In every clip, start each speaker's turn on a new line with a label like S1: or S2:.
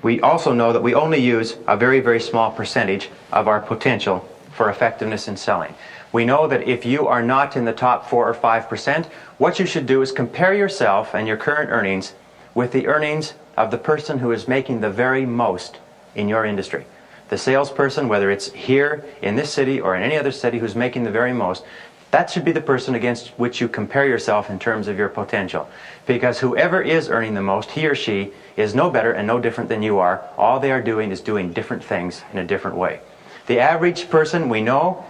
S1: We also know that we only use a very, very small percentage of our potential for effectiveness in selling. We know that if you are not in the top 4 or 5%, what you should do is compare yourself and your current earnings with the earnings of the person who is making the very most in your industry. The salesperson, whether it's here in this city or in any other city who's making the very most, that should be the person against which you compare yourself in terms of your potential. Because whoever is earning the most, he or she, is no better and no different than you are. All they are doing is doing different things in a different way. The average person, we know,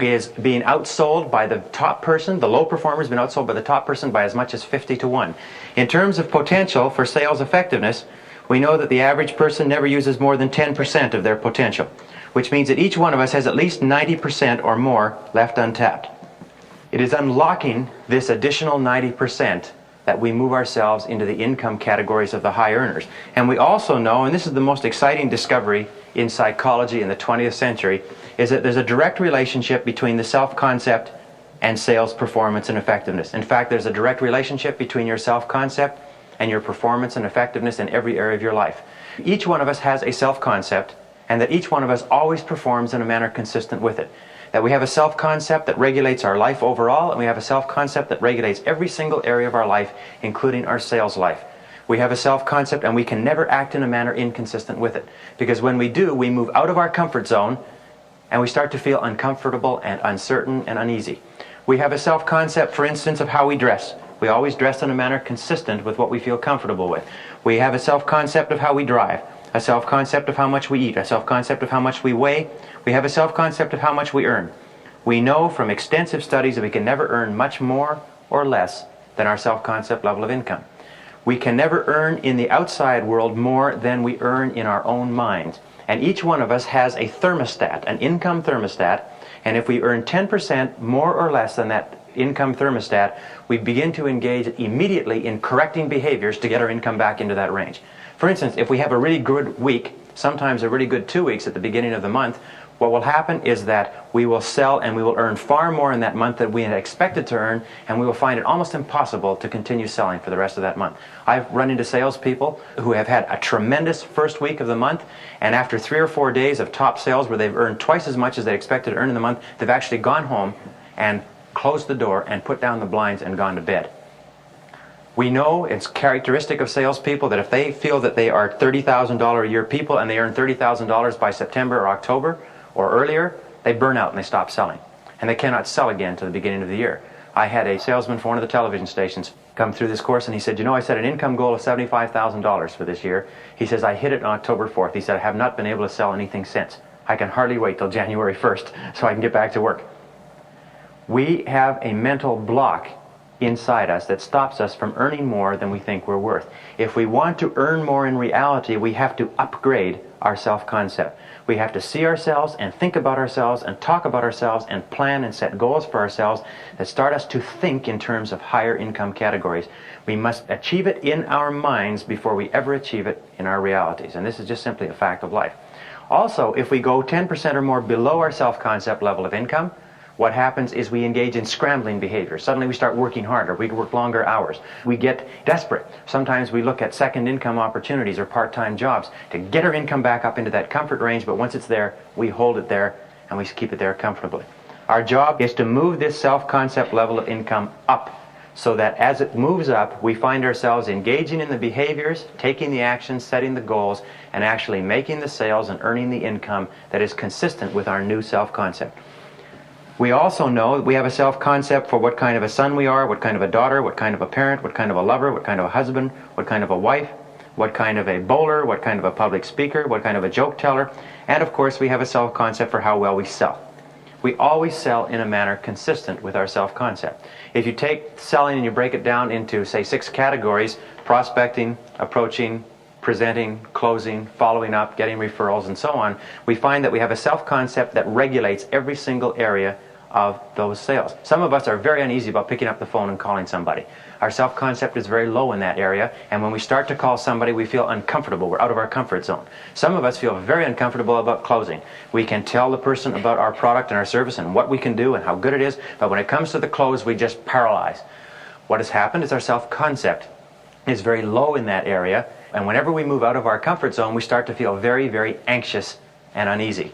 S1: is being outsold by the top person. The low performer has been outsold by the top person by as much as 50 to 1. In terms of potential for sales effectiveness, we know that the average person never uses more than 10% of their potential, which means that each one of us has at least 90% or more left untapped. It is unlocking this additional 90% that we move ourselves into the income categories of the high earners. And we also know, and this is the most exciting discovery in psychology in the 20th century, is that there's a direct relationship between the self-concept and sales performance and effectiveness. In fact, there's a direct relationship between your self-concept and your performance and effectiveness in every area of your life. Each one of us has a self-concept, and that each one of us always performs in a manner consistent with it. That we have a self-concept that regulates our life overall, and we have a self-concept that regulates every single area of our life, including our sales life. We have a self-concept, and we can never act in a manner inconsistent with it. Because when we do, we move out of our comfort zone, and we start to feel uncomfortable and uncertain and uneasy. We have a self-concept, for instance, of how we dress. We always dress in a manner consistent with what we feel comfortable with. We have a self-concept of how we drive, a self-concept of how much we eat, a self-concept of how much we weigh. We have a self-concept of how much we earn. We know from extensive studies that we can never earn much more or less than our self-concept level of income. We can never earn in the outside world more than we earn in our own mind. And each one of us has a thermostat, an income thermostat, and if we earn 10% more or less than that income thermostat, we begin to engage immediately in correcting behaviors to get our income back into that range. For instance, if we have a really good week, sometimes a really good 2 weeks at the beginning of the month, what will happen is that we will sell and we will earn far more in that month than we had expected to earn, and we will find it almost impossible to continue selling for the rest of that month. I've run into salespeople who have had a tremendous first week of the month, and after 3 or 4 days of top sales where they've earned twice as much as they expected to earn in the month, they've actually gone home and closed the door and put down the blinds and gone to bed. We know it's characteristic of salespeople that if they feel that they are $30,000 a year people and they earn $30,000 by September or October or earlier, they burn out and they stop selling. And they cannot sell again to the beginning of the year. I had a salesman for one of the television stations come through this course, and he said, you know, I set an income goal of $75,000 for this year. He says, I hit it on October 4th. He said, I have not been able to sell anything since. I can hardly wait till January 1st so I can get back to work. We have a mental block inside us that stops us from earning more than we think we're worth. If we want to earn more in reality, we have to upgrade our self-concept. We have to see ourselves and think about ourselves and talk about ourselves and plan and set goals for ourselves that start us to think in terms of higher income categories. We must achieve it in our minds before we ever achieve it in our realities. And this is just simply a fact of life. Also, if we go 10% or more below our self-concept level of income, what happens is we engage in scrambling behavior. Suddenly we start working harder. We work longer hours. We get desperate. Sometimes we look at second income opportunities or part-time jobs to get our income back up into that comfort range, but once it's there, we hold it there and we keep it there comfortably. Our job is to move this self-concept level of income up so that as it moves up, we find ourselves engaging in the behaviors, taking the actions, setting the goals, and actually making the sales and earning the income that is consistent with our new self-concept. We also know that we have a self-concept for what kind of a son we are, what kind of a daughter, what kind of a parent, what kind of a lover, what kind of a husband, what kind of a wife, what kind of a bowler, what kind of a public speaker, what kind of a joke teller, and of course we have a self-concept for how well we sell. We always sell in a manner consistent with our self-concept. If you take selling and you break it down into, say, 6 categories: prospecting, approaching, presenting, closing, following up, getting referrals, and so on, we find that we have a self-concept that regulates every single area of those sales. Some of us are very uneasy about picking up the phone and calling somebody. Our self-concept is very low in that area, and when we start to call somebody, we feel uncomfortable. We're out of our comfort zone. Some of us feel very uncomfortable about closing. We can tell the person about our product and our service and what we can do and how good it is, but when it comes to the close, we just paralyze. What has happened is our self-concept is very low in that area, And whenever we move out of our comfort zone, we start to feel very, very anxious and uneasy.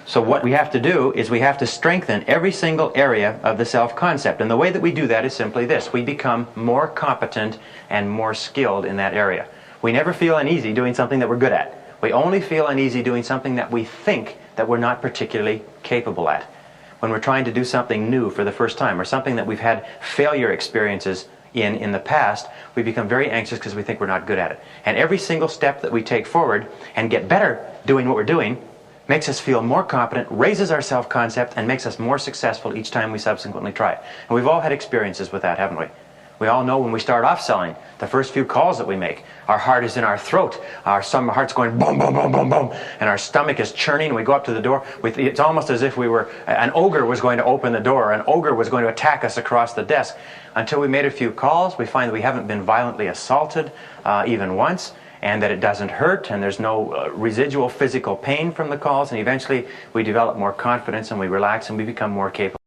S1: So what we have to do is we have to strengthen every single area of the self-concept. And the way that we do that is simply this. We become more competent and more skilled in that area. We never feel uneasy doing something that we're good at. We only feel uneasy doing something that we think that we're not particularly capable at. When we're trying to do something new for the first time, or something that we've had failure experiences in the past, we become very anxious because we think we're not good at it. And every single step that we take forward and get better doing what we're doing makes us feel more competent, raises our self-concept, and makes us more successful each time we subsequently try it. And we've all had experiences with that, haven't we? We all know when we start off selling, the first few calls that we make, our heart is in our throat, our heart's going boom, boom, boom, boom, boom, and our stomach is churning, and we go up to the door. It's almost as if an ogre was going to open the door, an ogre was going to attack us across the desk. Until we made a few calls, we find that we haven't been violently assaulted even once, and that it doesn't hurt, and there's no residual physical pain from the calls, and eventually we develop more confidence and we relax and we become more capable.